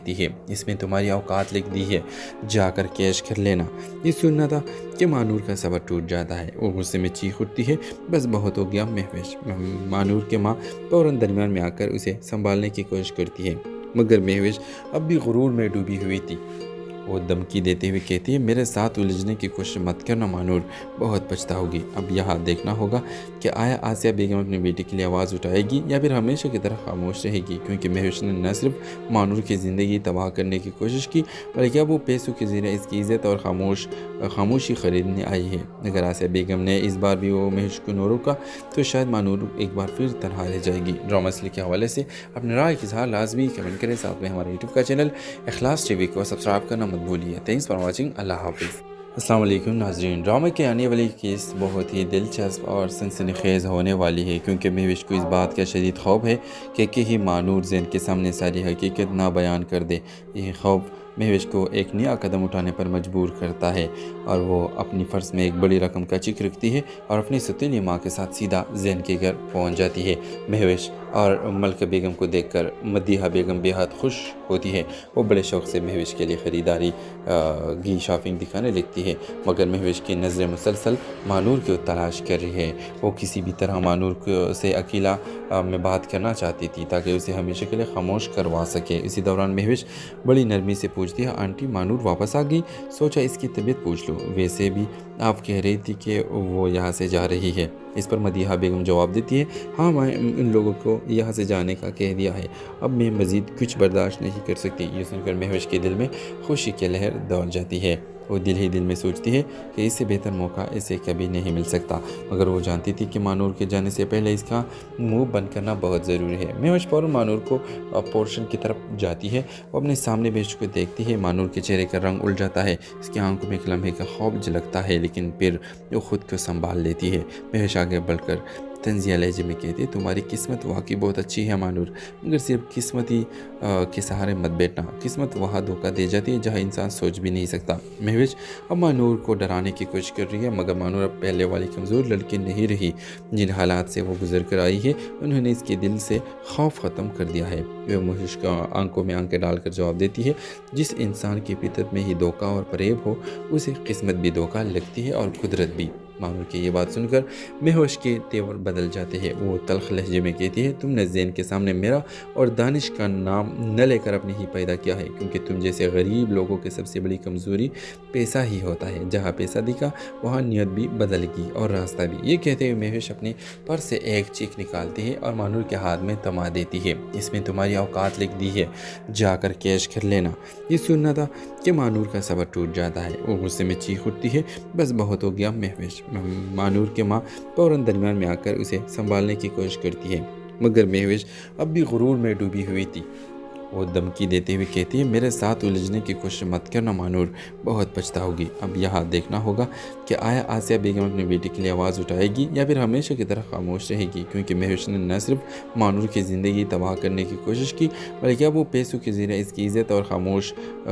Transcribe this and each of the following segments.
है, इसमें तुम्हारी औकात लिख दी है, जाकर कैश कर लेना। ये सुनना था कि मानूर का सब्र टूट जाता है। वो गुस्से में चीख उठती है, बस बहुत हो गया महविश। मानूर के माँ फौरन दरमियान में आकर उसे संभालने की कोशिश करती है, मगर महविश अब भी गुरूर में डूबी हुई थी। वो धमकी देते हुए कहती है, मेरे साथ उलझने की कोशिश मत करना मानूर, बहुत पछताओगी। अब यहाँ देखना होगा कि आया आसिया बेगम अपनी बेटी के लिए आवाज़ उठाएगी या फिर हमेशा की तरह खामोश रहेगी, क्योंकि महविश ने न सिर्फ मानूर की ज़िंदगी तबाह करने की कोशिश की, बल्कि अब वो पैसों के ज़रिए इसकी इज़्ज़त और खामोशी ख़रीदने आई है। अगर आसिया बेगम ने इस बार भी वो महविश को न रोका तो शायद मानूर एक बार फिर तनहा रह जाएगी। ड्रामा सीरीज़ के हवाले से अपने राय के इज़हार लाजमी कमेंट करें। साथ में हमारे यूट्यूब का चैनल इखलास टीवी को सब्सक्राइब करना मत भूलिए। Thanks for watching. अल्लाह हाफिज़। अस्सलाम वालेकुम नाज़रीन, ड्रामा के आने वाली केस बहुत ही दिलचस्प और सनसनीखेज़ होने वाली है, क्योंकि महविश को इस बात का शदीद खौफ है कि कहीं मानूर ज़ैन के सामने सारी हकीकत ना बयान कर दे। यह खौफ महविश को एक नया कदम उठाने पर मजबूर करता है और वो अपनी फ़र्ज में एक बड़ी रकम का चिक रखती है और अपनी सतीली माँ के साथ सीधा ज़ैन के घर पहुँच जाती है। महविश और मलका बेगम को देखकर मदीहा बेगम बेहद खुश होती है। वो बड़े शौक़ से महविश के लिए ख़रीदारी की शॉपिंग दिखाने लगती है, मगर महविश की नज़रें मुसलसल मानूर की तलाश कर रही है। वो किसी भी तरह मानूर से अकेला में बात करना चाहती थी ताकि उसे हमेशा के लिए खामोश करवा सके। इसी दौरान महविश बड़ी नरमी से पूछती है, आंटी मानूर वापस आ गई? सोचा इसकी तबीयत पूछ लो, वैसे भी आप कह रही थी कि वो यहाँ से जा रही है। इस पर मदीहा बेगम जवाब देती है, हाँ मैं इन लोगों को यहाँ से जाने का कह दिया है, अब मैं मज़ीद कुछ बर्दाश्त नहीं कर सकती। ये सुनकर महविश के दिल में खुशी की लहर दौड़ जाती है। वो दिल ही दिल में सोचती है कि इससे बेहतर मौका इसे कभी नहीं मिल सकता, मगर वो जानती थी कि मानूर के जाने से पहले इसका मुंह बंद करना बहुत ज़रूरी है। महविश फ़ौरन मानूर को पोर्शन की तरफ जाती है। वो अपने सामने बेच को देखती है। मानूर के चेहरे का रंग उड़ जाता है, इसकी आंखों में एक लम्हे का खौफ झलकता है, लेकिन फिर वो खुद को संभाल लेती है। महविश आगे बढ़कर तंजिया लहजे में कहती है, तुम्हारी किस्मत वाकई बहुत अच्छी है मानूर, मगर सिर्फ किस्मत ही के सहारे मत बैठना। किस्मत वहाँ धोखा दे जाती है जहाँ इंसान सोच भी नहीं सकता। महविश अब मानूर को डराने की कोशिश कर रही है, मगर मानूर अब पहले वाली कमज़ोर लड़की नहीं रही। जिन हालात से वो गुजर कर आई है उन्होंने इसके दिल से खौफ ख़त्म कर दिया है। वह महविश का आंखों में आंखें डालकर जवाब देती है, जिस इंसान की फितरत में ही धोखा और फरेब हो उसे किस्मत भी धोखा लगती है और कुदरत भी। मानूर की ये बात सुनकर महविश के तेवर बदल जाते हैं। वो तल्ख लहजे में कहती है, तुमने ज़ैन के सामने मेरा और दानिश का नाम न लेकर अपने ही पैदा किया है, क्योंकि तुम जैसे गरीब लोगों की सबसे बड़ी कमज़ोरी पैसा ही होता है। जहाँ पैसा दिखा वहाँ नियत भी बदलेगी और रास्ता भी। ये कहते हुए महविश अपनी पर्स से एक चीख निकालती है और मानूर के हाथ में थमा देती है, इसमें तुम्हारी औकात लिख दी है, जाकर कैश कर लेना। ये सुनना था कि मानूर का सब्र टूट जाता है। वो गुस्से में चीख उठती है, बस बहुत हो गया महविश। मानूर के माँ फौरन दरमियान में आकर उसे संभालने की कोशिश करती है, मगर महविश अब भी गुरूर में डूबी हुई थी। वो धमकी देते हुए कहती है, मेरे साथ उलझने की कोशिश मत करना मानूर, बहुत पछताओगी। अब यहाँ देखना होगा कि आया आसिया बेगम अपनी बेटी के लिए आवाज़ उठाएगी या फिर हमेशा की तरह खामोश रहेगी, क्योंकि महविश ने न सिर्फ मानूर की ज़िंदगी तबाह करने की कोशिश की, बल्कि अब वो पैसों के ज़रिए इसकी इज़्ज़त और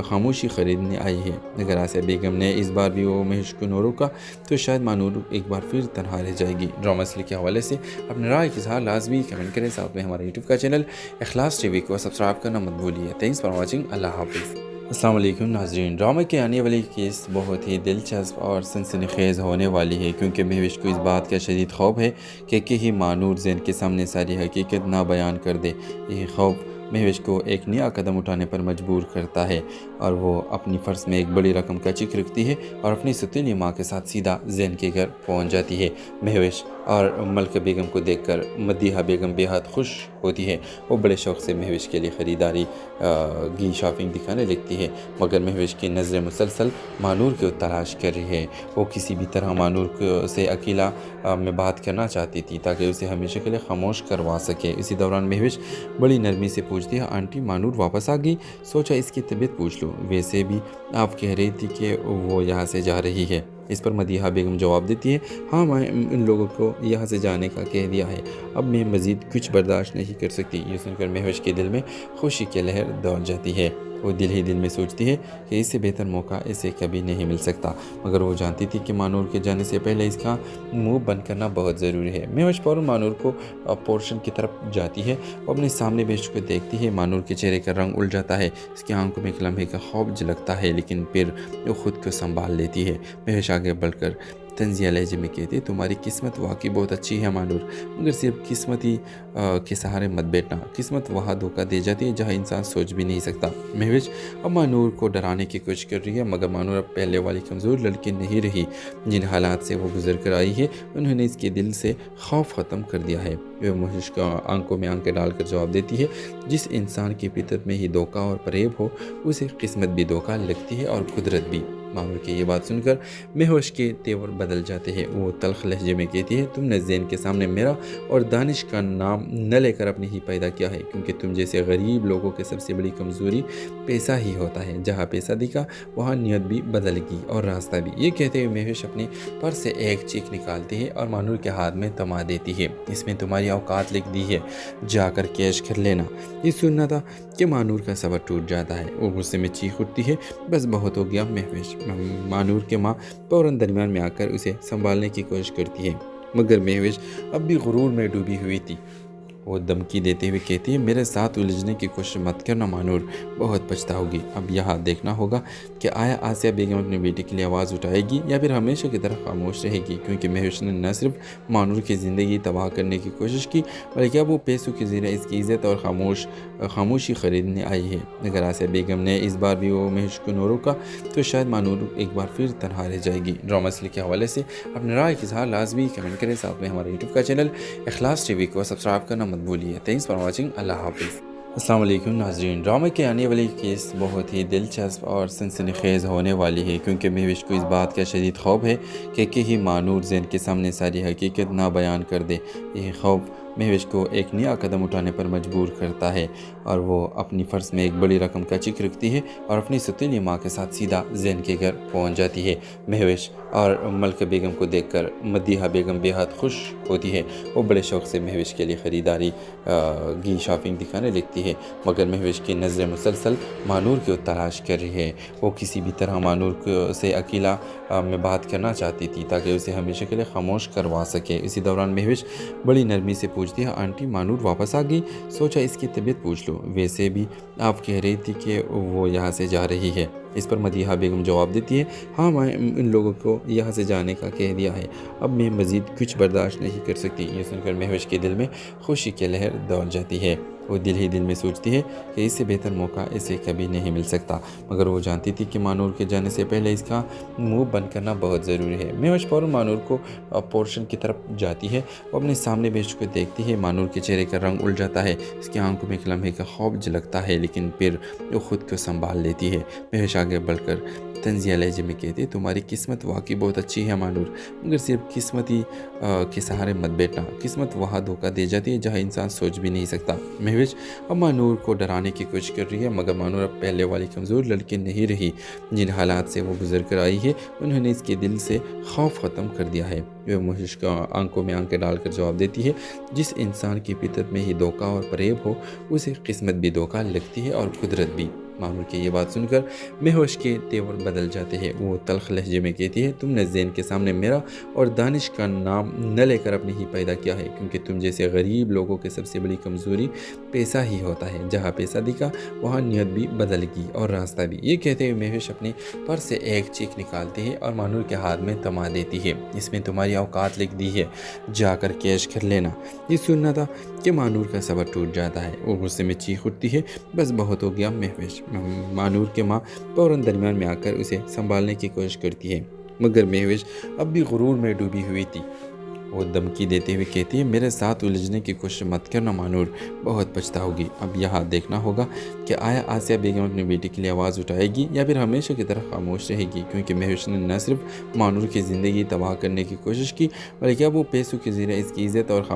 खामोशी ख़रीदने आई है। अगर आसिया बेगम ने इस बार भी वो महविश को न रोका तो शायद मानूर एक बार फिर तनहा रह जाएगी। ड्रामा सीरीज़ के हवाले से अपने राय के इज़हार लाजमी कमेंट करें। साथ में हमारे यूट्यूब का चैनल इखलास टीवी को सब्सक्राइब करना मत भूलिए। Thanks for watching. अल्लाह हाफिज़। अस्सलाम वालेकुम नाज़रीन, ड्रामा के आने वाली केस बहुत ही दिलचस्प और सनसनीखेज़ होने वाली है, क्योंकि महविश को इस बात का शदीद खौफ है कि कहीं मानूर ज़ैन के सामने सारी हकीकत ना बयान कर दे। यह खौफ महविश को एक नया कदम उठाने पर मजबूर करता है और वो अपनी फ़र्ज में एक बड़ी रकम का चिक रखती है और अपनी सतीली माँ के साथ सीधा ज़ैन के घर पहुँच जाती है। महविश और मलका बेगम को देखकर मदीहा बेगम बेहद खुश होती है। वो बड़े शौक़ से महविश के लिए ख़रीदारी की शॉपिंग दिखाने लगती है, मगर महविश की नज़रें मुसलसल मानूर की तलाश कर रही है। वो किसी भी तरह मानूर से अकेला में बात करना चाहती थी ताकि उसे हमेशा के लिए खामोश करवा सके। इसी दौरान महविश बड़ी नरमी से पूछती है, आंटी मानूर वापस आ गई? सोचा इसकी तबीयत पूछ लो, वैसे भी आप कह रही थी कि वो यहाँ से जा रही है। इस पर मदीहा बेगम जवाब देती है, हाँ मैं इन लोगों को यहाँ से जाने का कह दिया है, अब मैं मज़ीद कुछ बर्दाश्त नहीं कर सकती। ये सुनकर महविश के दिल में खुशी की लहर दौड़ जाती है। वो दिल ही दिल में सोचती है कि इससे बेहतर मौका इसे कभी नहीं मिल सकता, मगर वो जानती थी कि मानूर के जाने से पहले इसका मुंह बंद करना बहुत ज़रूरी है। महविश फ़ौरन मानूर को पोर्शन की तरफ जाती है। वो अपने सामने बेश को देखती है। मानूर के चेहरे का रंग उड़ जाता है, इसकी आंखों में एक लम्हे का खौफ झलकता है, लेकिन फिर वो खुद को संभाल लेती है। महविश आगे बढ़कर तंजिया लहजे में कहती है, तुम्हारी किस्मत वाकई बहुत अच्छी है मानूर, मगर सिर्फ किस्मत ही के सहारे मत बैठना। किस्मत वहाँ धोखा दे जाती है जहाँ इंसान सोच भी नहीं सकता। महविश अब मानूर को डराने की कोशिश कर रही है, मगर मानूर अब पहले वाली कमज़ोर लड़की नहीं रही। जिन हालात से वो गुजर कर आई है उन्होंने इसके दिल से खौफ ख़त्म कर दिया है। वह महविश को आंखों में आंखें डालकर जवाब देती है, जिस इंसान की फितरत में ही धोखा और फरेब हो उसे किस्मत भी धोखा लगती है और कुदरत भी। मानूर की ये बात सुनकर महविश के तेवर बदल जाते हैं। वो तल्ख लहजे में कहती है, तुमने ज़ैन के सामने मेरा और दानिश का नाम न लेकर अपनी ही पैदा किया है, क्योंकि तुम जैसे गरीब लोगों की सबसे बड़ी कमज़ोरी पैसा ही होता है। जहाँ पैसा दिखा वहाँ नियत भी बदलेगी और रास्ता भी। ये कहते हुए महविश अपने पर्स से एक चीख निकालती है और मानूर के हाथ में थमा देती है। इसमें तुम्हारी औकात लिख दी है, जाकर कैश कर लेना। ये सुनना था कि मानूर का सबर टूट जाता है। वो गुस्से में चीख उठती है, बस बहुत हो गया महविश। मानूर के माँ फ़ौरन दरमियान में आकर उसे संभालने की कोशिश करती है, मगर महविश अब भी गुरूर में डूबी हुई थी। वो धमकी देते हुए कहती है, मेरे साथ उलझने की कोशिश मत करना मानूर, बहुत पछताओगी। अब यहाँ देखना होगा कि आया आसिया बेगम अपनी बेटी के लिए आवाज़ उठाएगी या फिर हमेशा की तरह खामोश रहेगी, क्योंकि महविश ने न सिर्फ मानूर की ज़िंदगी तबाह करने की कोशिश की, बल्कि अब वो पैसों के ज़रिए इसकी इज़्ज़त और खामोशी ख़रीदने आई है। अगर आसिया बेगम ने इस बार भी वो महविश को न रोका तो शायद मानूर एक बार फिर तनहा रह जाएगी। ड्रामा सीरीज़ के हवाले से अपने राय के इज़हार लाजमी कमेंट करें। साथ में हमारे यूट्यूब का चैनल इखलास टीवी को सब्सक्राइब करना मत भूलिए। Thanks for watching. अल्लाह हाफिज़। अस्सलाम वालेकुम नाज़रीन, ड्रामे के आने वाली केस बहुत ही दिलचस्प और सनसनीखेज़ होने वाली है, क्योंकि महविश को इस बात का शदीद खौफ है कि कहीं मानूर ज़ैन के सामने सारी हकीकत ना बयान कर दे। यह खौफ महविश को एक नया कदम उठाने पर मजबूर करता है और वो अपनी फ़र्ज में एक बड़ी रकम का चिक रखती है और अपनी सतीली माँ के साथ सीधा ज़ैन के घर पहुँच जाती है। महविश और मलका बेगम को देखकर मदीहा बेगम बेहद खुश होती है। वो बड़े शौक़ से महविश के लिए ख़रीदारी की शॉपिंग दिखाने लगती है, मगर महविश की नज़रें मुसलसल मानूर की तलाश कर रही है। वो किसी भी तरह मानूर से अकेला में बात करना चाहती थी ताकि उसे हमेशा के लिए खामोश करवा सके। इसी दौरान महविश बड़ी नरमी से पूछती है, आंटी मानूर वापस आ गई? सोचा इसकी तबीयत पूछ लो, वैसे भी आप कह रही थी कि वो यहाँ से जा रही है। इस पर मदीहा बेगम जवाब देती है, हाँ मैं इन लोगों को यहाँ से जाने का कह दिया है, अब मैं मज़ीद कुछ बर्दाश्त नहीं कर सकती। ये सुनकर महविश के दिल में खुशी की लहर दौड़ जाती है। वो दिल ही दिल में सोचती है कि इससे बेहतर मौका इसे कभी नहीं मिल सकता, मगर वो जानती थी कि मानूर के जाने से पहले इसका मुंह बंद करना बहुत ज़रूरी है। महविश फ़ौरन मानूर को पोर्शन की तरफ जाती है। वो अपने सामने बेश को देखती है। मानूर के चेहरे का रंग उड़ जाता है, इसकी आंखों में एक लम्हे का खौफ झलकता है, लेकिन फिर वो खुद को संभाल लेती है। महविश आगे बढ़कर तंजिया लहजे में कहती है, तुम्हारी किस्मत वाकई बहुत अच्छी है मानूर, मगर सिर्फ किस्मत ही के सहारे मत बैठना। किस्मत वहाँ धोखा दे जाती है जहाँ इंसान सोच भी नहीं सकता। महविश अब मानूर को डराने की कोशिश कर रही है, मगर मानूर अब पहले वाली कमज़ोर लड़की नहीं रही। जिन हालात से वो गुजर कर आई है उन्होंने इसके दिल से खौफ ख़त्म कर दिया है। वह महविश को आंखों में आंखें डालकर जवाब देती है, जिस इंसान की फितरत में ही धोखा और फरेब हो उसे किस्मत भी धोखा लगती है और कुदरत भी। मानूर की ये बात सुनकर महविश के तेवर बदल जाते हैं। वो तल्ख लहजे में कहती है, तुमने ज़ैन के सामने मेरा और दानिश का नाम न लेकर अपनी ही पैदा किया है, क्योंकि तुम जैसे गरीब लोगों की सबसे बड़ी कमज़ोरी पैसा ही होता है। जहाँ पैसा दिखा वहाँ नियत भी बदलेगी और रास्ता भी। ये कहते हुए महविश अपने पर्स से एक चीख निकालती है और मानूर के हाथ में थमा देती है। इसमें तुम्हारी औकात लिख दी है, जाकर कैश कर लेना। ये सुनना था कि मानूर का सबर टूट जाता है। वो गुस्से में चीख उठती है, बस बहुत हो गया महविश। मानूर के माँ फ़ौरन दरमियान में आकर उसे संभालने की कोशिश करती है, मगर महविश अब भी गुरूर में डूबी हुई थी। वो धमकी देते हुए कहती है, मेरे साथ उलझने की कोशिश मत करना मानूर, बहुत पछताओगी। अब यहाँ देखना होगा कि आया आसिया बेगम अपनी बेटी के लिए आवाज़ उठाएगी या फिर हमेशा की तरह खामोश रहेगी, क्योंकि महविश ने न सिर्फ मानूर की ज़िंदगी तबाह करने की कोशिश की, बल्कि अब वो पैसों के ज़रिए इसकी इज़्ज़त और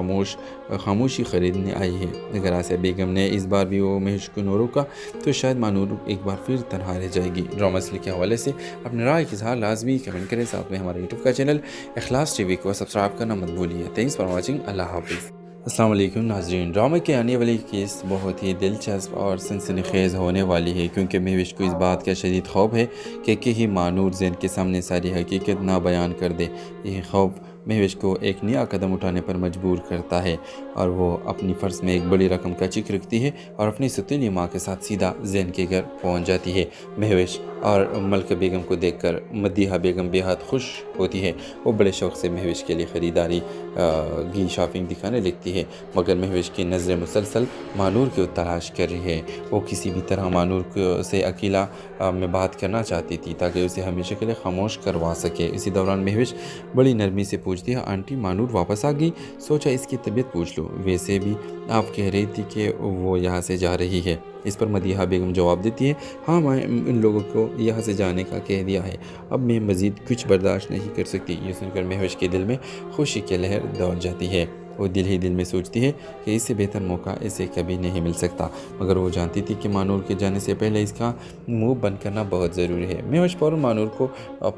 खामोशी ख़रीदने आई है। अगर आसिया बेगम ने इस बार भी वो महविश को न रोका तो शायद मानूर एक बार फिर तनहा रह जाएगी। ड्रामा सीरीज़ के हवाले से अपने राय के इज़हार लाजमी कमेंट करें। साथ में हमारे यूट्यूब का चैनल इखलास टीवी को सब्सक्राइब करना मत भूलिए। Thanks for watching. अल्लाह हाफिज़। अस्सलाम वालेकुम नाज़रीन। ड्रामे के आने वाली केस बहुत ही दिलचस्प और सनसनीखेज़ होने वाली है, क्योंकि महविश को इस बात का शदीद खौफ है कि कहीं मानूर ज़ैन के सामने सारी हकीकत ना बयान कर दे। यह खौफ महविश को एक नया कदम उठाने पर मजबूर करता है और वो अपनी फ़र्ज में एक बड़ी रकम का चिक रखती है और अपनी सतीनी माँ के साथ सीधा ज़ैन के घर पहुँच जाती है। महविश और मलका बेगम को देखकर मदीहा बेगम बेहद खुश होती है। वो बड़े शौक़ से महविश के लिए ख़रीदारी की शॉपिंग दिखाने लगती है, मगर महविश की नज़रें मुसलसल मानूर की तलाश कर रही है। वो किसी भी तरह मानूर से अकेला में बात करना चाहती थी ताकि उसे हमेशा के लिए खामोश करवा सके। इसी दौरान महविश बड़ी नरमी से पूछती है, आंटी मानूर वापस आ गई? सोचा इसकी तबीयत पूछ लो, वैसे भी आप कह रही थी कि वो यहाँ से जा रही है। इस पर मदीहा बेगम जवाब देती है, हाँ मैं इन लोगों को यहाँ से जाने का कह दिया है, अब मैं मज़ीद कुछ बर्दाश्त नहीं कर सकती। ये सुनकर महविश के दिल में खुशी की लहर दौड़ जाती है। वो दिल ही दिल में सोचती है कि इससे बेहतर मौका इसे कभी नहीं मिल सकता, मगर वो जानती थी कि मानूर के जाने से पहले इसका मुंह बंद करना बहुत ज़रूरी है। महविश फ़ौरन मानूर को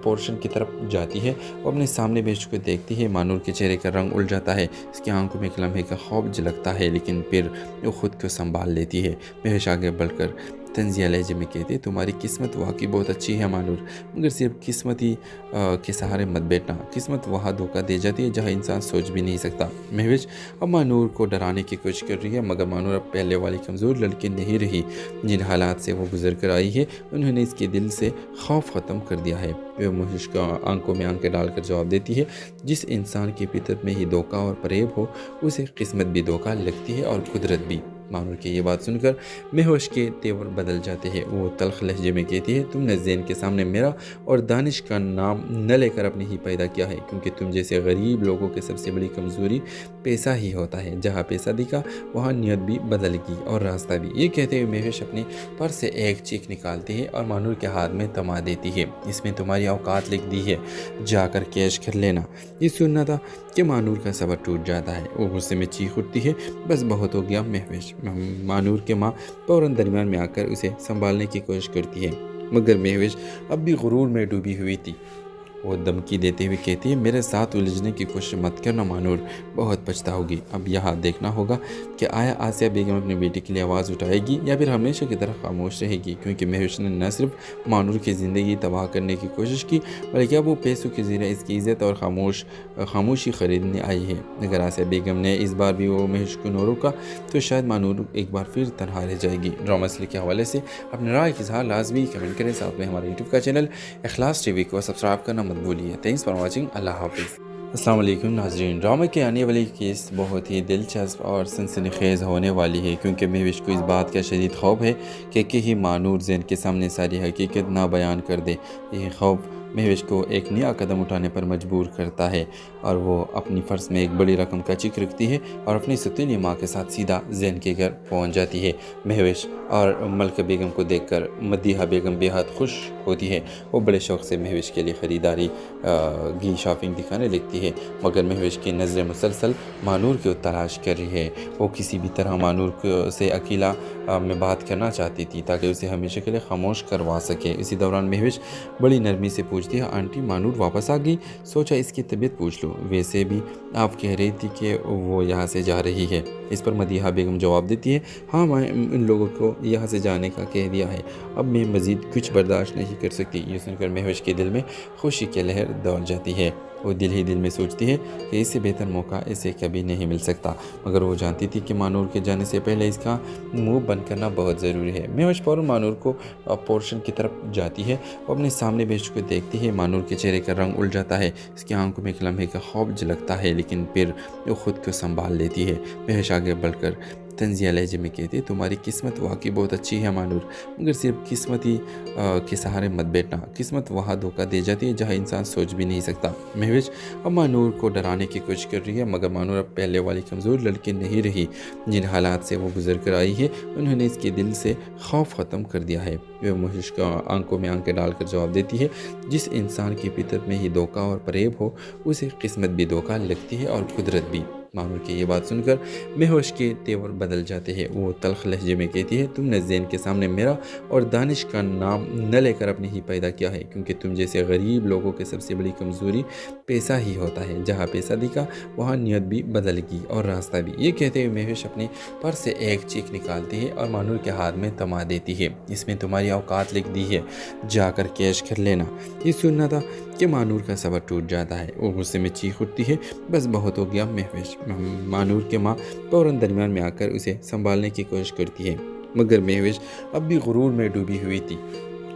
पोर्शन की तरफ जाती है। वो अपने सामने महविश को देखती है। मानूर के चेहरे का रंग उड़ जाता है, इसकी आंखों में एक लम्हे का खौफ झलकता है, लेकिन फिर वो खुद को संभाल लेती है। महविश आगे बढ़कर तंजिया लहजे में कहती है, तुम्हारी किस्मत वाकई बहुत अच्छी है मानूर, मगर सिर्फ किस्मती के सहारे मत बैठना। किस्मत वहाँ धोखा दे जाती है जहाँ इंसान सोच भी नहीं सकता। महविश अब मानूर को डराने की कोशिश कर रही है, मगर मानूर अब पहले वाली कमज़ोर लड़की नहीं रही। जिन हालात से वो गुजर कर आई है उन्होंने इसके दिल से खौफ ख़त्म कर दिया है। वह महविश को आंखों में आंखें डालकर जवाब देती है, जिस इंसान की फितरत में ही धोखा और फरेब हो उसे किस्मत भी धोखा लगती है और कुदरत भी। मानूर की ये बात सुनकर महविश के तेवर बदल जाते हैं। वो तल्ख लहजे में कहती है, तुमने ज़ैन के सामने मेरा और दानिश का नाम न लेकर अपने ही पैदा किया है, क्योंकि तुम जैसे गरीब लोगों की सबसे बड़ी कमज़ोरी पैसा ही होता है। जहाँ पैसा दिखा वहाँ नियत भी बदलेगी और रास्ता भी। ये कहते हुए महविश अपने पर्स से एक चीख निकालती है और मानूर के हाथ में थमा देती है। इसमें तुम्हारी औकात लिख दी है, जाकर कैश कर लेना। ये सुनना था कि मानूर का सब्र टूट जाता है। वो गुस्से में चीख उठती है, बस बहुत हो गया महविश। मानूर के माँ फ़ौरन दरमियान में आकर उसे संभालने की कोशिश करती है, मगर महविश अब भी गुरूर में डूबी हुई थी। वो धमकी देते हुए कहती है, मेरे साथ उलझने की कोशिश मत करना मानूर, बहुत पछताओगी। अब यहाँ देखना होगा कि आया आसिया बेगम अपनी बेटी के लिए आवाज़ उठाएगी या फिर हमेशा की तरह खामोश रहेगी, क्योंकि महविश ने न सिर्फ मानूर की ज़िंदगी तबाह करने की कोशिश की, बल्कि अब वो पैसों के ज़रिए इसकी इज़्ज़त और खामोशी ख़रीदने आई है। अगर आसिया बेगम ने इस बार भी वो महविश को न रोका तो शायद मानूर एक बार फिर तनहा रह जाएगी। ड्रामा सीरियल के हवाले से अपने राय की इज़हार लाजमी कमेंट करें। साथ में हमारे यूट्यूब का चैनल इखलास टीवी को सब्सक्राइब करना मत भूलिए। Thanks for watching. अल्लाह हाफिज़। अस्सलाम वालेकुम नाज़रीन। ड्रामे के आने वाली केस बहुत ही दिलचस्प और सनसनीखेज़ होने वाली है, क्योंकि महविश को इस बात का शदीद खौफ है कि कहीं मानूर ज़ैन के सामने सारी हकीकत ना बयान कर दे। यह खौफ महविश को एक नया कदम उठाने पर मजबूर करता है और वो अपनी फ़र्ज में एक बड़ी रकम का चिक रखती है और अपनी सतीनी माँ के साथ सीधा ज़ैन के घर पहुँच जाती है। महविश और मलका बेगम को देखकर मदीहा बेगम बेहद खुश होती है। वो बड़े शौक़ से महविश के लिए ख़रीदारी की शॉपिंग दिखाने लगती है, मगर महविश की नज़रें मुसलसल मानूर की तलाश कर रही है। वो किसी भी तरह मानूर से अकेला में बात करना चाहती थी ताकि उसे हमेशा के लिए खामोश करवा सके। इसी दौरान महविश बड़ी नरमी से पूछती है, आंटी मानूर वापस आ गई? सोचा इसकी तबीयत पूछ लो, वैसे भी आप कह रही थी कि वो यहाँ से जा रही है। इस पर मदीहा बेगम जवाब देती है, हाँ मैं इन लोगों को यहाँ से जाने का कह दिया है, अब मैं मज़ीद कुछ बर्दाश्त नहीं कर सकती। ये सुनकर महविश के दिल में खुशी की लहर दौड़ जाती है। वो दिल ही दिल में सोचती है कि इससे बेहतर मौका इसे कभी नहीं मिल सकता, मगर वो जानती थी कि मानूर के जाने से पहले इसका मुंह बंद करना बहुत ज़रूरी है। महविश फ़ौरन मानूर को पोर्शन की तरफ जाती है। वो अपने सामने महविश को देखती है। मानूर के चेहरे का रंग उड़ जाता है, इसकी आंखों में एक लम्हे का खौफ झलकता है, लेकिन फिर वो खुद को संभाल लेती है। महविश आगे बढ़कर तंजिया लहजे में कहती है, तुम्हारी किस्मत वाकई बहुत अच्छी है मानूर, मगर सिर्फ किस्मती के सहारे मत बैठना। किस्मत वहाँ धोखा दे जाती है जहाँ इंसान सोच भी नहीं सकता। महविश अब मानूर को डराने की कोशिश कर रही है, मगर मानूर अब पहले वाली कमज़ोर लड़की नहीं रही। जिन हालात से वो गुजर कर आई है उन्होंने इसके दिल से खौफ ख़त्म कर दिया है। वह महविश को आंखों में आंखें डालकर जवाब देती है, जिस इंसान की फितरत में ही धोखा और फरेब हो उसे किस्मत भी धोखा लगती है और कुदरत भी। मानूर की ये बात सुनकर महेश के तेवर बदल जाते हैं। वो तल्ख लहजे में कहती है, तुमने ज़ैन के सामने मेरा और दानिश का नाम न लेकर अपने ही पैदा किया है, क्योंकि तुम जैसे गरीब लोगों की सबसे बड़ी कमज़ोरी पैसा ही होता है। जहाँ पैसा दिखा वहाँ नियत भी बदलेगी और रास्ता भी। ये कहते हुए महेश अपने पर्स से एक चीख निकालती है और मानूर के हाथ में थमा देती है। इसमें तुम्हारी औकात लिख दी है, जाकर कैश कर लेना। ये सुनना था कि मानूर का सब्र टूट जाता है। वो गुस्से में चीख उठती है, बस बहुत हो गया महेश। मानूर के माँ फौरन दरमियान में आकर उसे संभालने की कोशिश करती है, मगर महेश अब भी गुरूर में डूबी हुई थी।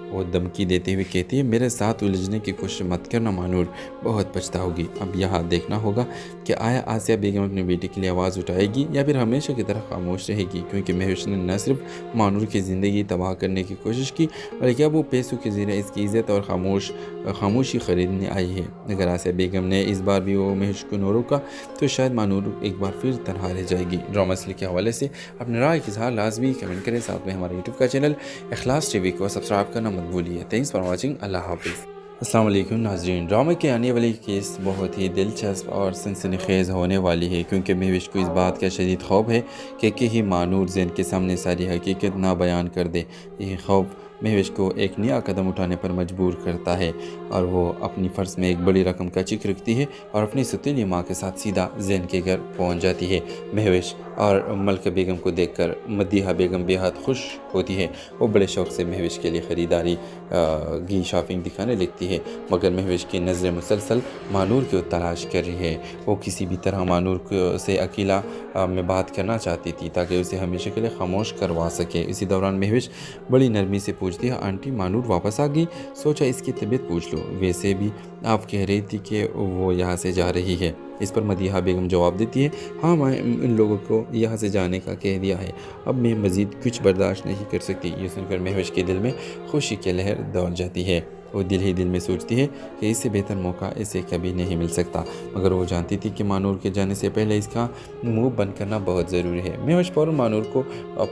वो धमकी देते हुए कहती है, मेरे साथ उलझने की कोशिश मत करना मानूर, बहुत पछताओगी। अब यहाँ देखना होगा कि आया आसिया बेगम अपनी बेटी के लिए आवाज़ उठाएगी या फिर हमेशा की तरह खामोश रहेगी, क्योंकि महेश ने न सिर्फ मानूर की ज़िंदगी तबाह करने की कोशिश की, बल्कि अब वो पैसों के ज़रिए इसकी इज़्ज़त और खामोशी ख़रीदने आई है। अगर आसिया बेगम ने इस बार भी वो महेश को न रोका तो शायद मानूर एक बार फिर तनहा रह जाएगी। ड्रामा सीरियल के हवाले से अपने राय की इज़हार लाजमी कमेंट करें। साथ में हमारे यूट्यूब का चैनल इखलास टीवी को सब्सक्राइब करना मत भूलिए। Thanks for watching. अल्लाह हाफिज़। अस्सलाम वालेकुम नाज़रीन, ड्रामे के आने वाली केस बहुत ही दिलचस्प और सनसनीखेज़ होने वाली है, क्योंकि महेश को इस बात का शदीद खौफ है कि कहीं मानूर ज़ैन के सामने सारी हकीकत ना बयान कर दे। यह खौफ महेश को एक नया कदम उठाने पर मजबूर करता है और वो अपनी फ़र्ज में एक बड़ी रकम का चिक रखती है और अपनी सतीली माँ के साथ सीधा ज़ैन के घर पहुँच जाती है। महेश और मलका बेगम को देखकर मदीहा बेगम बेहद खुश होती है। वो बड़े शौक़ से महेश के लिए ख़रीदारी की शॉपिंग दिखाने लगती है, मगर महेश की नज़रें मुसलसल मानूर को तलाश कर रही है। वो किसी भी तरह मानूर से अकेला में बात करना चाहती थी ताकि उसे हमेशा के लिए खामोश करवा सके। इसी दौरान महेश बड़ी नरमी से पूछती है, आंटी मानूर वापस आ गई? सोचा इसकी तबीयत पूछ लो, वैसे भी आप कह रही थी कि वो यहाँ से जा रही है। इस पर मदीहा बेगम जवाब देती है, हाँ मैं इन लोगों को यहाँ से जाने का कह दिया है, अब मैं मज़ीद कुछ बर्दाश्त नहीं कर सकती। ये सुनकर महेश के दिल में खुशी की लहर दौड़ जाती है। वो दिल ही दिल में सोचती है कि इससे बेहतर मौका इसे कभी नहीं मिल सकता, मगर वो जानती थी कि मानूर के जाने से पहले इसका मुंह बंद करना बहुत ज़रूरी है। महेश फौरन मानूर को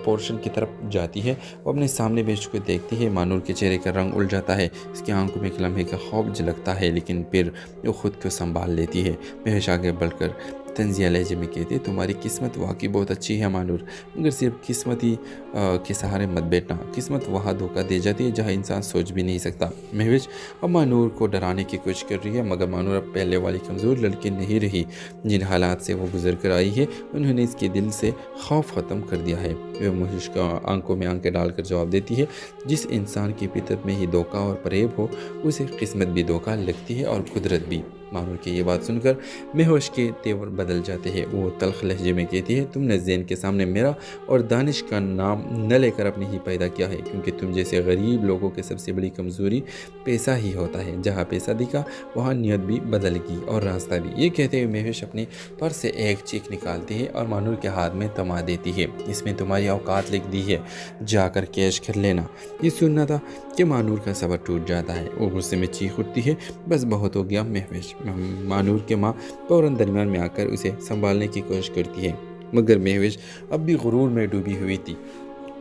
पोर्शन की तरफ जाती है। वो अपने सामने महेश को देखती है। मानूर के चेहरे का रंग उड़ जाता है, इसकी आंखों में एक लम्हे का खौफ झलकता है, लेकिन फिर वो खुद को संभाल लेती है। महेश आगे बढ़कर तंजिया लहजे में कहती है, तुम्हारी किस्मत वाकई बहुत अच्छी है मानूर, मगर सिर्फ किस्मत ही के सहारे मत बैठना। किस्मत वहाँ धोखा दे जाती है जहाँ इंसान सोच भी नहीं सकता। महेश अब मानूर को डराने की कोशिश कर रही है, मगर मानूर अब पहले वाली कमज़ोर लड़की नहीं रही। जिन हालात से वो गुजर कर आई है उन्होंने इसके दिल से खौफ ख़त्म कर दिया है। वह महेश का आंखों में आंखें डालकर जवाब देती है, जिस इंसान की फितरत में ही धोखा और फरेब हो उसे किस्मत भी धोखा लगती है और कुदरत भी। मानूर की ये बात सुनकर महेश के तेवर बदल जाते हैं। वो तल्ख लहजे में कहती है, तुमने ज़ैन के सामने मेरा और दानिश का नाम न लेकर अपने ही पैदा किया है, क्योंकि तुम जैसे गरीब लोगों की सबसे बड़ी कमज़ोरी पैसा ही होता है। जहाँ पैसा दिखा वहाँ नियत भी बदलेगी और रास्ता भी। ये कहते हुए महेश अपने पर्स से एक चीख निकालती है और मानूर के हाथ में थमा देती है। इसमें तुम्हारी औकात लिख दी है, जाकर कैश कर लेना। ये सुनना था कि मानूर का सब्र टूट जाता है। वो गुस्से में चीख उठती है, बस बहुत हो गया महेश। मानूर के माँ फौरन दरमियान में आकर उसे संभालने की कोशिश करती है, मगर महेश अब भी गुरूर में डूबी हुई थी।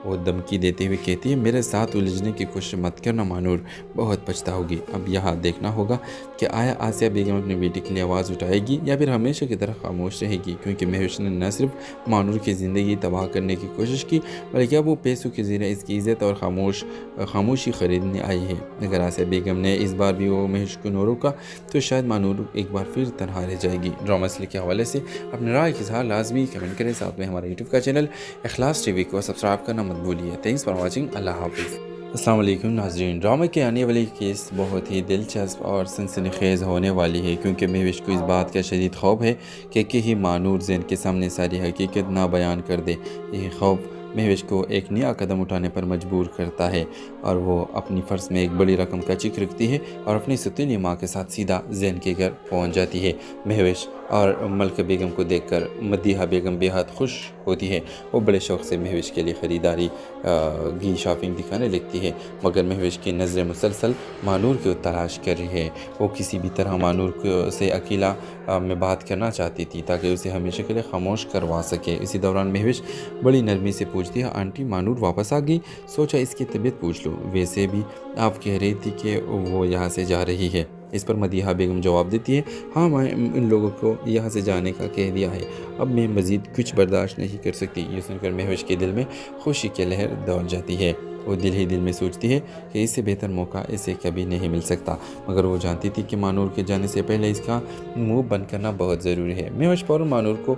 वो धमकी देते हुए कहती है, मेरे साथ उलझने की कोशिश मत करना मानूर, बहुत पछताओगी। अब यहाँ देखना होगा कि आया आसिया बेगम अपनी बेटी के लिए आवाज़ उठाएगी या फिर हमेशा की तरह खामोश रहेगी, क्योंकि महेश ने न सिर्फ मानूर की ज़िंदगी तबाह करने की कोशिश की, बल्कि अब वो पैसों के ज़रिए इसकी इज़्ज़त और खामोशी ख़रीदने आई है। अगर आसिया बेगम ने इस बार भी वो महेश को न रोका तो शायद मानूर एक बार फिर तनहा रह जाएगी। ड्रामा सीरियल के हवाले से अपने राय की इज़हार लाजमी कमेंट करें। साथ में हमारे यूट्यूब का चैनल इखलास टीवी को सब्सक्राइब करना मत भूलिए। Thanks for watching. अल्लाह हाफिज़। अस्सलाम वालेकुम नाज़रीन, ड्रामे के आने वाली केस बहुत ही दिलचस्प और सनसनीखेज़ होने वाली है, क्योंकि महेश को इस बात का शदीद खौफ है कि कहीं मानूर ज़ैन के सामने सारी हकीकत ना बयान कर दे। यह खौफ महेश को एक नया कदम उठाने पर मजबूर करता है और वो अपनी फ़र्ज में एक बड़ी रकम का चिक रखती है और अपनी सतीली माँ के साथ सीधा ज़ैन के घर पहुँच जाती है। महेश और मलका बेगम को देखकर मदीहा बेगम बेहद खुश होती है। वो बड़े शौक़ से महेश के लिए ख़रीदारी की शॉपिंग दिखाने लगती है, मगर महेश की नज़रें मुसलसल मानूर को तलाश कर रही है। वो किसी भी तरह मानूर से अकेला में बात करना चाहती थी ताकि उसे हमेशा के लिए खामोश करवा सके। इसी दौरान महेश बड़ी नरमी से पूछती है, आंटी मानूर वापस आ गई? सोचा इसकी तबीयत पूछ लो, वैसे भी आप कह रही थी कि वो यहाँ से जा रही है। इस पर मदीहा बेगम जवाब देती है, हाँ मैं इन लोगों को यहाँ से जाने का कह दिया है, अब मैं मज़ीद कुछ बर्दाश्त नहीं कर सकती। ये सुनकर महविश के दिल में खुशी की लहर दौड़ जाती है। वो दिल ही दिल में सोचती है कि इससे बेहतर मौका इसे कभी नहीं मिल सकता, मगर वो जानती थी कि मानूर के जाने से पहले इसका मुंह बंद करना बहुत ज़रूरी है। महविश फ़ौरन मानूर को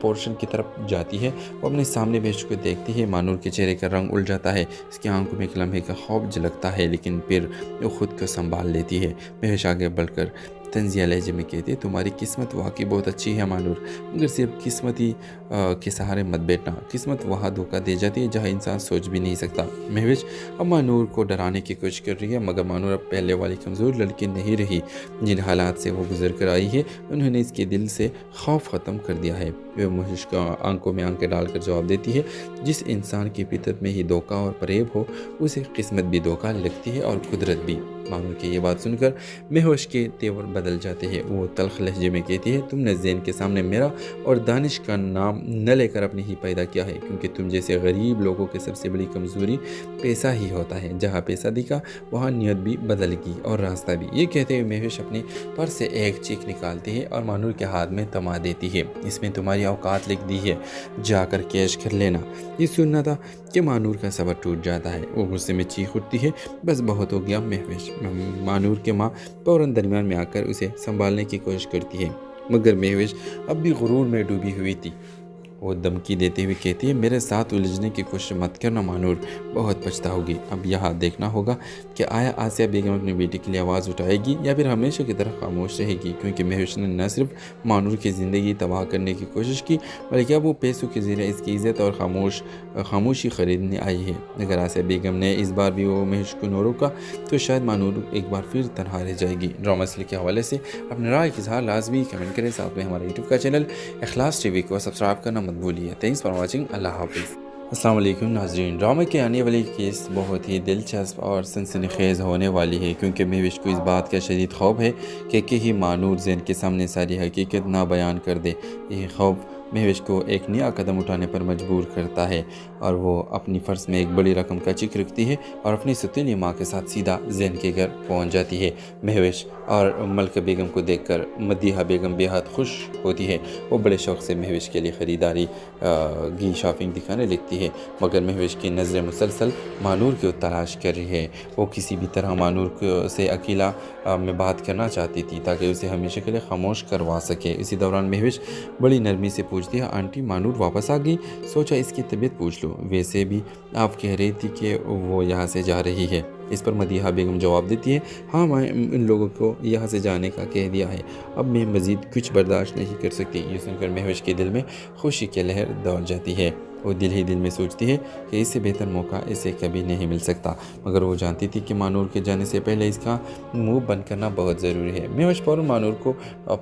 पोर्शन की तरफ जाती है। वो अपने सामने महविश को देखती है। मानूर के चेहरे का रंग उड़ जाता है, इसकी आंखों में एक लम्हे का खौफ झलकता है, लेकिन फिर वो खुद को संभाल लेती है। महविश आगे बढ़कर तंजिया लहजे में कहती है, तुम्हारी किस्मत वाकई बहुत अच्छी है मानूर, मगर सिर्फ किस्मत ही के सहारे मत बैठना। किस्मत वहाँ धोखा दे जाती है जहाँ इंसान सोच भी नहीं सकता। महविश अब मानूर को डराने की कोशिश कर रही है, मगर मानूर अब पहले वाली कमज़ोर लड़की नहीं रही। जिन हालात से वो गुजर कर आई है उन्होंने इसके दिल से खौफ ख़त्म कर दिया है। वह महविश को आंखों में आंखें डालकर जवाब देती है, जिस इंसान की फितरत में ही धोखा और फरेब हो उसे किस्मत भी धोखा लगती है और कुदरत भी। मानूर की ये बात सुनकर महविश के तेवर बदल जाते हैं। वो तल्ख लहजे में कहती है, तुमने ज़ैन के सामने मेरा और दानिश का नाम न लेकर अपने ही पैदा किया है, क्योंकि तुम जैसे गरीब लोगों की सबसे बड़ी कमज़ोरी पैसा ही होता है। जहाँ पैसा दिखा वहाँ नियत भी बदलेगी और रास्ता भी। ये कहते हुए महविश अपनी पर्स से एक चीख निकालती है और मानूर के हाथ में थमा देती है, इसमें तुम्हारी औकात लिख दी है, जाकर कैश कर लेना। ये सुनना था कि मानूर का सब्र टूट जाता है। वो गुस्से में चीख उठती है, बस बहुत हो गया महविश। मानूर के माँ फ़ौरन दरमियान में आकर उसे संभालने की कोशिश करती है, मगर महविश अब भी गुरूर में डूबी हुई थी। वो धमकी देते हुए कहती है, मेरे साथ उलझने की कोशिश मत करना मानूर, बहुत पछताओगी। अब यहाँ देखना होगा कि आया आसिया बेगम अपनी बेटी के लिए आवाज़ उठाएगी या फिर हमेशा की तरह खामोश रहेगी, क्योंकि महविश ने न सिर्फ मानूर की ज़िंदगी तबाह करने की कोशिश की, बल्कि अब वो पैसों के ज़रिए इसकी इज़्ज़त और खामोशी ख़रीदने आई है। अगर आसिया बेगम ने इस बार भी वो महविश को न रोका तो शायद मानूर एक बार फिर तनहा रह जाएगी। ड्रामा सीरियल के हवाले से अपने राय के इज़हार लाजमी कमेंट करें। साथ में हमारे यूट्यूब का चैनल इखलास टीवी को सब्सक्राइब करना मत भूलिए। Thanks for watching. अल्लाह हाफिज़। अस्सलाम वालेकुम नाज़रीन, ड्रामे के आने वाली केस बहुत ही दिलचस्प और सनसनीखेज़ होने वाली है, क्योंकि महविश को इस बात का शदीद खौफ है कि कहीं मानूर ज़ैन के सामने सारी हकीकत ना बयान कर दे। यह खौफ महविश को एक नया कदम उठाने पर मजबूर करता है और वो अपनी फ़र्स में एक बड़ी रकम का चिक रखती है और अपनी सतीली माँ के साथ सीधा ज़ैन के घर पहुँच जाती है। महविश और मलका बेगम को देखकर मदीहा बेगम बेहद खुश होती है। वो बड़े शौक़ से महविश के लिए ख़रीदारी की शॉपिंग दिखाने लगती है, मगर महविश की नज़रें मुसलसल मानूर की तलाश कर रही है। वो किसी भी तरह मानूर से अकेला में बात करना चाहती थी ताकि उसे हमेशा के लिए खामोश करवा सके। इसी दौरान महविश बड़ी नरमी से पूछती है, आंटी मानूर वापस आ गई? सोचा इसकी तबीयत पूछ लो, वैसे भी आप कह रही थी कि वो यहाँ से जा रही है। इस पर मदीहा बेगम जवाब देती है, हाँ मैं इन लोगों को यहाँ से जाने का कह दिया है, अब मैं मज़ीद कुछ बर्दाश्त नहीं कर सकती। ये सुनकर महविश के दिल में खुशी की लहर दौड़ जाती है। वो दिल ही दिल में सोचती है कि इससे बेहतर मौका इसे कभी नहीं मिल सकता, मगर वो जानती थी कि मानूर के जाने से पहले इसका मुंह बंद करना बहुत ज़रूरी है। महविश फ़ौरन मानूर को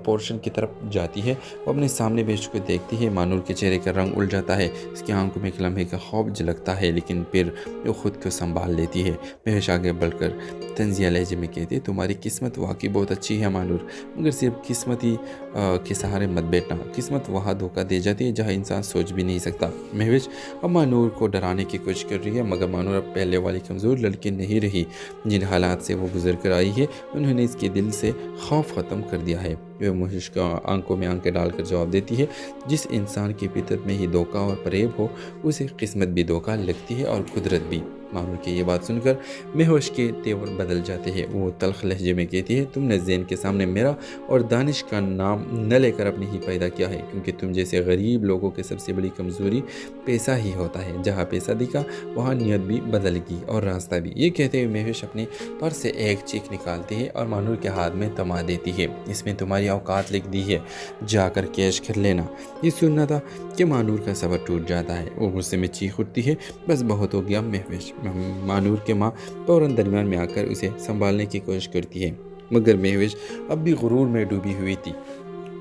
पोर्शन की तरफ जाती है। वो अपने सामने महविश को देखती है। मानूर के चेहरे का रंग उड़ जाता है, इसकी आंखों में एक लम्हे का खौफ झलकता है, लेकिन फिर वो खुद को संभाल लेती है। महविश आगे बढ़कर तंजिया लहजे में कहती है, तुम्हारी किस्मत वाकई बहुत अच्छी है मानूर, मगर सिर्फ किस्मत ही के सहारे मत बैठना। किस्मत वहाँ धोखा दे जाती है जहाँ इंसान सोच भी नहीं सकता। महविश अब मानूर को डराने की कोशिश कर रही है, मगर मानूर अब पहले वाली कमज़ोर लड़की नहीं रही। जिन हालात से वो गुजर कर आई है उन्होंने इसके दिल से खौफ ख़त्म कर दिया है। वह महविश को आंखों में आंखें डालकर जवाब देती है, जिस इंसान की फितरत में ही धोखा और फरेब हो उसे किस्मत भी धोखा लगती है और कुदरत भी। मानूर की ये बात सुनकर महविश के तेवर बदल जाते हैं। वो तल्ख लहजे में कहती है, तुमने ज़ैन के सामने मेरा और दानिश का नाम न लेकर अपने ही पैदा किया है, क्योंकि तुम जैसे गरीब लोगों की सबसे बड़ी कमज़ोरी पैसा ही होता है। जहाँ पैसा दिखा वहाँ नियत भी बदलेगी और रास्ता भी। ये कहते हुए महविश अपनी पर्स से एक चीख निकालती है और मानूर के हाथ में थमा देती है, इसमें तुम्हारी औकात लिख दी है, जाकर कैश कर लेना। ये सुनना था कि मानूर का सब्र टूट जाता है। वो गुस्से में चीख उठती है, बस बहुत हो गया महविश। मानूर के माँ फ़ौरन दरमियान में आकर उसे संभालने की कोशिश करती है, मगर महविश अब भी गुरूर में डूबी हुई थी।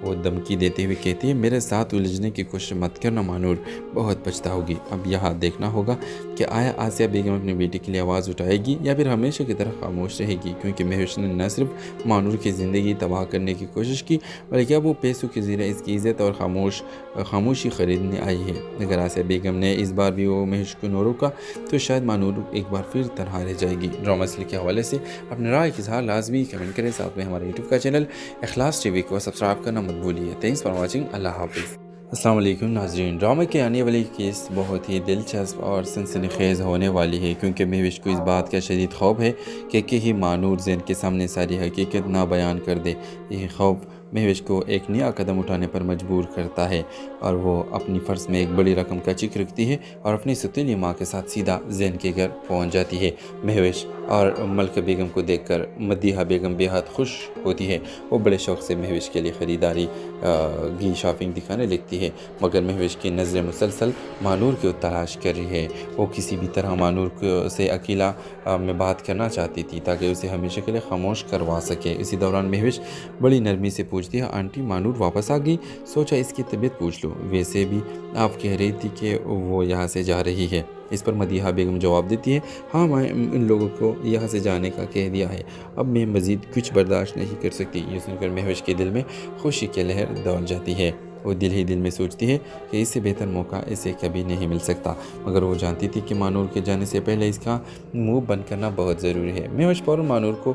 वो धमकी देते हुए कहती है, मेरे साथ उलझने की कोशिश मत करना मानूर, बहुत पछताओगी। अब यहाँ देखना होगा कि आया आसिया बेगम अपनी बेटी के लिए आवाज़ उठाएगी या फिर हमेशा की तरह खामोश रहेगी, क्योंकि महविश ने न सिर्फ मानूर की ज़िंदगी तबाह करने की कोशिश की बल्कि अब वो पैसों के ज़रिए इसकी इज़्ज़त और खामोशी ख़रीदने आई है। अगर आसिया बेगम ने इस बार भी वो महविश को न रोका तो शायद मानूर एक बार फिर तनहा रह जाएगी। ड्रामा सीरियल के हवाले से अपने राय के इज़हार लाजमी कमेंट करें। साथ में हमारे यूट्यूब का चैनल इखलास टीवी को सब्सक्राइब करना मत भूलिए। Thanks for watching. अल्लाह हाफिज़। अस्सलाम वालेकुम नाज़रीन, ड्रामे के आने वाली केस बहुत ही दिलचस्प और सनसनीखेज़ होने वाली है, क्योंकि महविश को इस बात का शदीद खौफ है कि कहीं मानूर ज़ैन के सामने सारी हकीकत ना बयान कर दे। यह खौफ महविश को एक नया कदम उठाने पर मजबूर करता है और वो अपनी फ़र्ज में एक बड़ी रकम का चिक रखती है और अपनी सतीली माँ के साथ सीधा ज़ैन के घर पहुँच जाती है। महविश और मलका बेगम को देखकर मदीहा बेगम बेहद खुश होती है। वो बड़े शौक़ से महविश के लिए ख़रीदारी की शॉपिंग दिखाने लगती है, मगर महविश की नज़रें मुसलसल मानूर को तलाश कर रही है। वो किसी भी तरह मानूर से अकेला में बात करना चाहती थी ताकि उसे हमेशा के लिए खामोश करवा सके। इसी दौरान महविश बड़ी नरमी से पूछती है, आंटी मानूर वापस आ गई? सोचा इसकी तबीयत पूछ लो, वैसे भी आप कह रही थी कि वो यहाँ से जा रही है। इस पर मदीहा बेगम जवाब देती है, हाँ मैं इन लोगों को यहाँ से जाने का कह दिया है, अब मैं मज़ीद कुछ बर्दाश्त नहीं कर सकती। ये सुनकर महविश के दिल में खुशी की लहर दौड़ जाती है। वो दिल ही दिल में सोचती है कि इससे बेहतर मौका इसे कभी नहीं मिल सकता, मगर वो जानती थी कि मानूर के जाने से पहले इसका मुंह बंद करना बहुत ज़रूरी है। महविश फ़ौरन मानूर को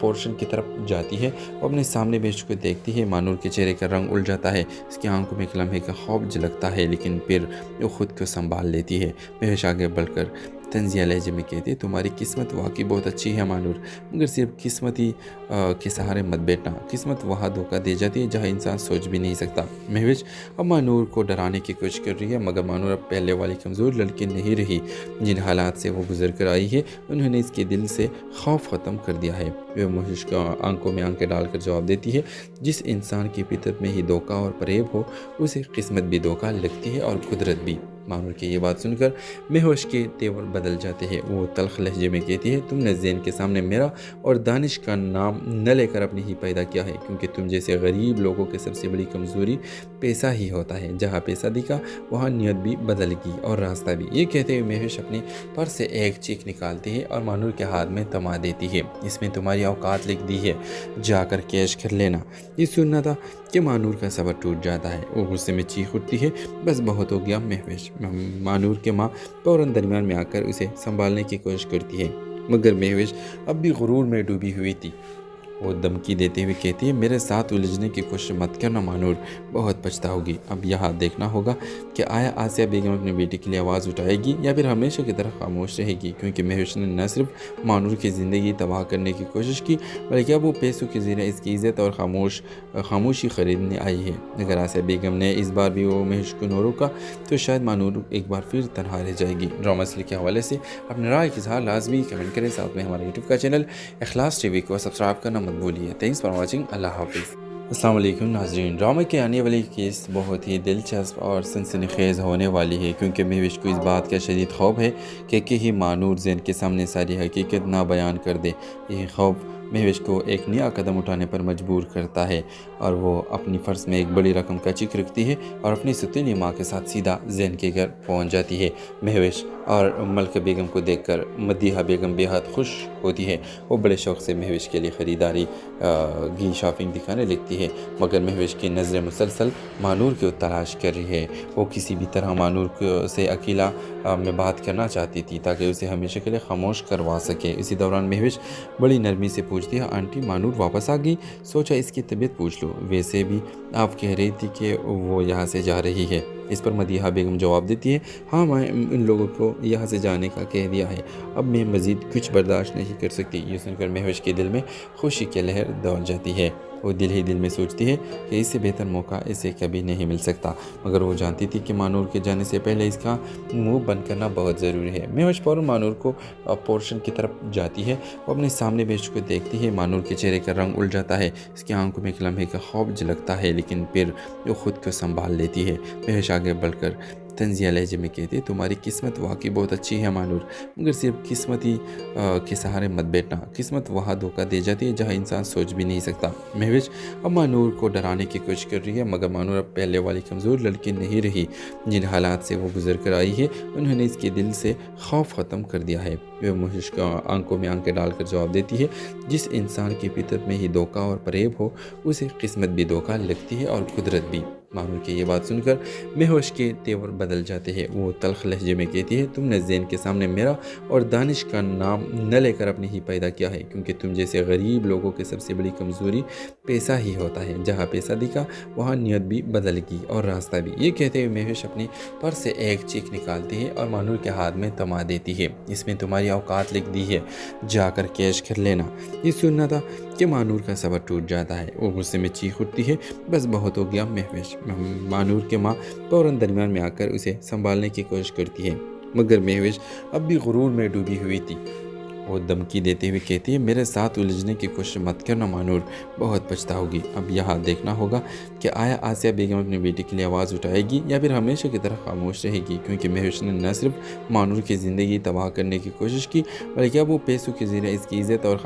पोर्शन की तरफ जाती है। वो अपने सामने बेच को देखती है। मानूर के चेहरे का रंग उड़ जाता है, इसकी आंखों में एक लम्हे का खौफ झलकता है, लेकिन फिर वो खुद को संभाल लेती है। महविश आगे बढ़कर तंजिया लहजे में कहती है, तुम्हारी किस्मत वाकई बहुत अच्छी है मानूर, मगर सिर्फ किस्मत ही के सहारे मत बैठना। किस्मत वहाँ धोखा दे जाती है जहाँ इंसान सोच भी नहीं सकता। महविश अब मानूर को डराने की कोशिश कर रही है, मगर मानूर अब पहले वाली कमज़ोर लड़की नहीं रही। जिन हालात से वो गुजर कर आई है उन्होंने इसके दिल से खौफ ख़त्म कर दिया है। वह महविश को आंखों में आंखें डालकर जवाब देती है, जिस इंसान की फितरत में ही धोखा और फरेब हो उसे किस्मत भी धोखा लगती है और कुदरत भी। मानूर की ये बात सुनकर महविश के तेवर बदल जाते हैं। वो तल्ख लहजे में कहती है, तुमने ज़ैन के सामने मेरा और दानिश का नाम न लेकर अपनी ही पैदा किया है, क्योंकि तुम जैसे गरीब लोगों की सबसे बड़ी कमज़ोरी पैसा ही होता है। जहाँ पैसा दिखा वहाँ नियत भी बदलेगी और रास्ता भी। ये कहते हुए महविश अपनी पर्स से एक चेक निकालती है और मानूर के हाथ में थमा देती है। इसमें तुम्हारी औकात लिख दी है, जाकर कैश कर लेना। ये सुनना था कि मानूर का सब्र टूट जाता है। वो गुस्से में चीख उठती है, बस बहुत हो गया महविश। मानूर के माँ फ़ौरन दरमियान में आकर उसे संभालने की कोशिश करती है, मगर महविश अब भी गुरूर में डूबी हुई थी। वो धमकी देते हुए कहती है, मेरे साथ उलझने की कोशिश मत करना मानूर, बहुत पछताओगी। अब यहाँ देखना होगा कि आया आसिया बेगम अपनी बेटी के लिए आवाज़ उठाएगी या फिर हमेशा की तरह खामोश रहेगी, क्योंकि महविश ने न सिर्फ मानूर की ज़िंदगी तबाह करने की कोशिश की बल्कि अब वो पैसों के ज़रिए इसकी इज़्ज़त और खामोशी ख़रीदने आई है। अगर आसिया बेगम ने इस बार भी वो महविश को न रोका तो शायद मानूर एक बार फिर तनहा रह जाएगी। ड्रामा सीरियल के हवाले से अपने राय के इज़हार लाजमी कमेंट करें। साथ में हमारे यूट्यूब का चैनल इखलास टीवी को सब्सक्राइब करना मत भूलिए। Thanks for watching. अल्लाह हाफिज़। अस्सलाम वालेकुम नाज़रीन, ड्रामे के आने वाली केस बहुत ही दिलचस्प और सनसनीखेज़ होने वाली है, क्योंकि महविश को इस बात का शदीद खौफ है कि कहीं मानूर ज़ैन के सामने सारी हकीकत ना बयान कर दे। यह खौफ महविश को एक नया कदम उठाने पर मजबूर करता है और वो अपनी फ़र्ज में एक बड़ी रकम का चिक रखती है और अपनी सतीली माँ के साथ सीधा ज़ैन के घर पहुँच जाती है। महविश और मलका बेगम को देखकर मदीहा बेगम बेहद खुश होती है। वो बड़े शौक़ से महविश के लिए ख़रीदारी की शॉपिंग दिखाने लगती है, मगर महविश की नज़रें मुसलसल मानूर को तलाश कर रही है। वो किसी भी तरह मानूर से अकेला में बात करना चाहती थी ताकि उसे हमेशा के लिए खामोश करवा सके। इसी दौरान महविश बड़ी नरमी से पूछती है, आंटी मानूर वापस आ गई? सोचा इसकी तबीयत पूछ लो, वैसे भी आप कह रही थी कि वो यहाँ से जा रही है। इस पर मदीहा बेगम जवाब देती है, हाँ मैं इन लोगों को यहाँ से जाने का कह दिया है, अब मैं मज़ीद कुछ बर्दाश्त नहीं कर सकती। ये सुनकर महविश के दिल में खुशी की लहर दौड़ जाती है। वो दिल ही दिल में सोचती है कि इससे बेहतर मौका इसे कभी नहीं मिल सकता, मगर वो जानती थी कि मानूर के जाने से पहले इसका मुंह बंद करना बहुत ज़रूरी है। महविश फ़ौरन मानूर को पोर्शन की तरफ जाती है। वो अपने सामने बेच को देखती है। मानूर के चेहरे का रंग उड़ जाता है, इसकी आंखों में एक लम्हे का खौफ झलकता है, लेकिन फिर वो खुद को संभाल लेती है। महविश आगे बढ़कर तंजिया लहजे में कहती है, तुम्हारी किस्मत वाकई बहुत अच्छी है मानूर, मगर सिर्फ किस्मती के सहारे मत बैठना। किस्मत वहाँ धोखा दे जाती है जहाँ इंसान सोच भी नहीं सकता। महविश अब मानूर को डराने की कोशिश कर रही है, मगर मानूर अब पहले वाली कमज़ोर लड़की नहीं रही। जिन हालात से वो गुजर कर आई है उन्होंने इसके दिल से खौफ ख़त्म कर दिया है। वह महविश को आंखों में आंखें डालकर जवाब देती है, जिस इंसान की फितरत में ही धोखा और फरेब हो उसे किस्मत भी धोखा लगती है और कुदरत भी। मानूर की ये बात सुनकर महविश के तेवर बदल जाते हैं। वो तल्ख लहजे में कहती है, तुमने ज़ैन के सामने मेरा और दानिश का नाम न लेकर अपने ही पैदा किया है, क्योंकि तुम जैसे गरीब लोगों की सबसे बड़ी कमज़ोरी पैसा ही होता है। जहाँ पैसा दिखा वहाँ नियत भी बदलेगी और रास्ता भी। ये कहते हुए महविश अपनी पर्स से एक चीख निकालती है और मानूर के हाथ में थमा देती है। इसमें तुम्हारी औकात लिख दी है, जाकर कैश कर लेना। ये सुनना था कि मानूर का सब्र टूट जाता है। वो गुस्से में चीख उठती है, बस बहुत हो गया महविश। मानूर के माँ फ़ौरन दरमियान में आकर उसे संभालने की कोशिश करती है, मगर महविश अब भी गुरूर में डूबी हुई थी। वो धमकी देते हुए कहती है, मेरे साथ उलझने की कोशिश मत करना मानूर, बहुत पछताओगी। अब यहाँ देखना होगा कि आया आसिया बेगम अपनी बेटी के लिए आवाज़ उठाएगी या फिर हमेशा की तरह खामोश रहेगी, क्योंकि महविश ने न सिर्फ मानूर की ज़िंदगी तबाह करने की कोशिश की, बल्कि अब वो पैसों के ज़रिए इसकी इज़्ज़त और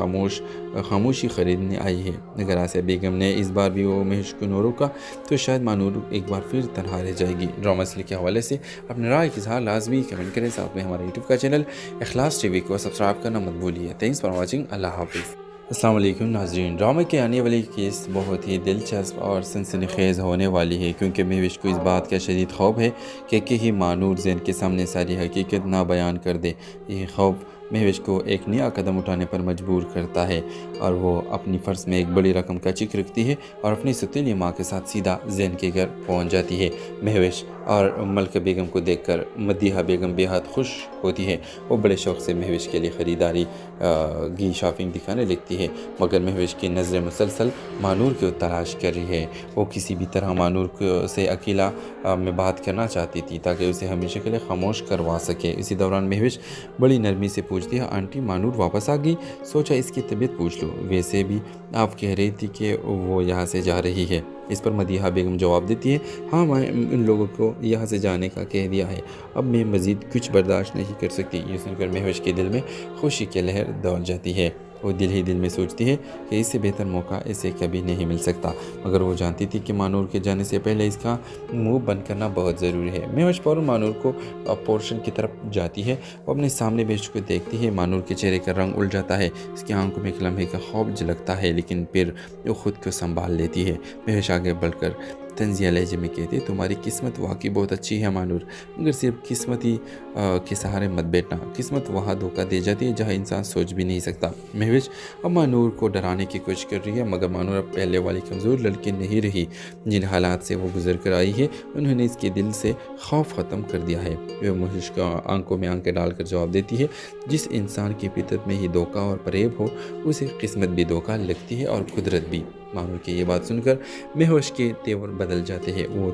खामोशी ख़रीदने आई है। अगर आसिया बेगम ने इस बार भी वो महविश को न रोका तो शायद मानूर एक बार फिर तनहा रह जाएगी। ड्रामा सीरियल के हवाले से अपने राय की इज़हार लाजमी कमेंट करें। साथ में हमारे यूट्यूब का चैनल इखलास टीवी को सब्सक्राइब करना मत भूलिए। Thanks for watching. अल्लाह हाफिज़। अस्सलाम वालेकुम नाज़रीन, ड्रामे के आने वाली केस बहुत ही दिलचस्प और सनसनीखेज़ होने वाली है, क्योंकि महविश को इस बात का शदीद खौफ है कि कहीं मानूर ज़ैन के सामने सारी हकीकत ना बयान कर दे। यह खौफ महविश को एक नया कदम उठाने पर मजबूर करता है और वो अपनी फ़र्स में एक बड़ी रकम का चिक रखती है और अपनी सतीली माँ के साथ सीधा ज़ैन के घर पहुँच जाती है। महविश और मलका बेगम को देखकर मदीहा बेगम बेहद खुश होती है। वो बड़े शौक़ से महविश के लिए ख़रीदारी की शॉपिंग दिखाने लगती है, मगर महविश की नज़रें मुसलसल मानूर को तलाश कर रही है। वो किसी भी तरह मानूर से अकेला में बात करना चाहती थी ताकि उसे हमेशा के लिए खामोश करवा सके। इसी दौरान महविश बड़ी नरमी से पूछती है, आंटी मानूर वापस आ गई? सोचा इसकी तबीयत पूछ लो, वैसे भी आप कह रही थी कि वो यहाँ से जा रही है। इस पर मदीहा बेगम जवाब देती है, हाँ मैं इन लोगों को यहाँ से जाने का कह दिया है, अब मैं मज़ीद कुछ बर्दाश्त नहीं कर सकती। ये सुनकर महविश के दिल में खुशी की लहर दौड़ जाती है। वो दिल ही दिल में सोचती है कि इससे बेहतर मौका इसे कभी नहीं मिल सकता, मगर वो जानती थी कि मानूर के जाने से पहले इसका मुंह बंद करना बहुत ज़रूरी है। महविश फ़ौरन मानूर को पोर्शन की तरफ जाती है। वो अपने सामने महविश को देखती है। मानूर के चेहरे का रंग उड़ जाता है, इसकी आंखों में एक लम्हे का खौफ झलकता है, लेकिन फिर वो खुद को संभाल लेती है। महविश आगे बढ़कर तंजिया लहजे में कहती है, तुम्हारी किस्मत वाकई बहुत अच्छी है मानूर, मगर सिर्फ किस्मती के सहारे मत बैठना। किस्मत वहाँ धोखा दे जाती है जहाँ इंसान सोच भी नहीं सकता। महविश अब मानूर को डराने की कोशिश कर रही है, मगर मानूर अब पहले वाली कमज़ोर लड़की नहीं रही। जिन हालात से वो गुजर कर आई है उन्होंने इसके दिल से खौफ ख़त्म कर दिया है। वह महविश को आंखों में आंखें डालकर जवाब देती है, जिस इंसान की फितरत में ही धोखा और फरेब हो उसे किस्मत भी धोखा लगती है और कुदरत भी। मानूर की ये बात सुनकर महविश के तेवर बदल जाते हैं। वो